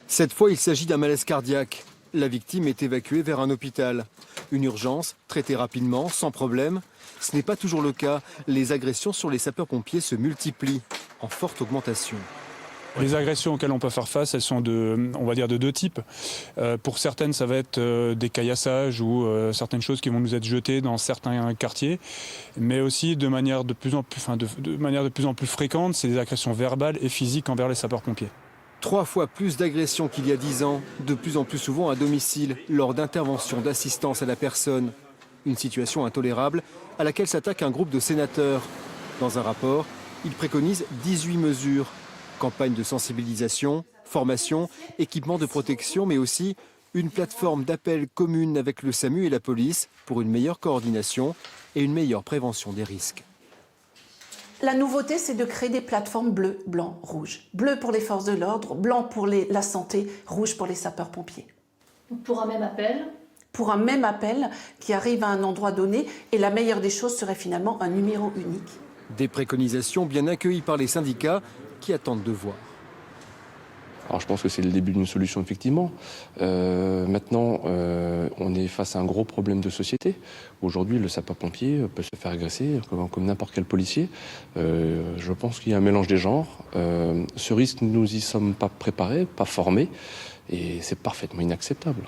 Cette fois, il s'agit d'un malaise cardiaque. La victime est évacuée vers un hôpital. Une urgence, traitée rapidement, sans problème. Ce n'est pas toujours le cas. Les agressions sur les sapeurs-pompiers se multiplient, en forte augmentation. Les agressions auxquelles on peut faire face, elles sont on va dire de deux types. Pour certaines, ça va être des caillassages ou certaines choses qui vont nous être jetées dans certains quartiers. Mais aussi de manière de plus en plus fréquente, c'est des agressions verbales et physiques envers les sapeurs-pompiers. 3 fois plus d'agressions qu'il y a 10 ans, de plus en plus souvent à domicile, lors d'interventions d'assistance à la personne. Une situation intolérable à laquelle s'attaque un groupe de sénateurs. Dans un rapport, ils préconisent 18 mesures. Campagne de sensibilisation, formation, équipement de protection, mais aussi une plateforme d'appel commune avec le SAMU et la police pour une meilleure coordination et une meilleure prévention des risques. La nouveauté, c'est de créer des plateformes bleu, blanc, rouge. Bleu pour les forces de l'ordre, blanc pour la santé, rouge pour les sapeurs-pompiers. Pour un même appel ? Pour un même appel qui arrive à un endroit donné, et la meilleure des choses serait finalement un numéro unique. Des préconisations bien accueillies par les syndicats qui attendent de voir. Alors je pense que c'est le début d'une solution, effectivement. Maintenant, on est face à un gros problème de société. Aujourd'hui, le sapeur-pompier peut se faire agresser comme n'importe quel policier. Je pense qu'il y a un mélange des genres. Ce risque, nous y sommes pas préparés, pas formés, et c'est parfaitement inacceptable.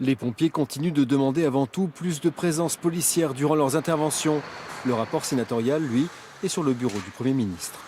Les pompiers continuent de demander avant tout plus de présence policière durant leurs interventions. Le rapport sénatorial, lui, est sur le bureau du Premier ministre.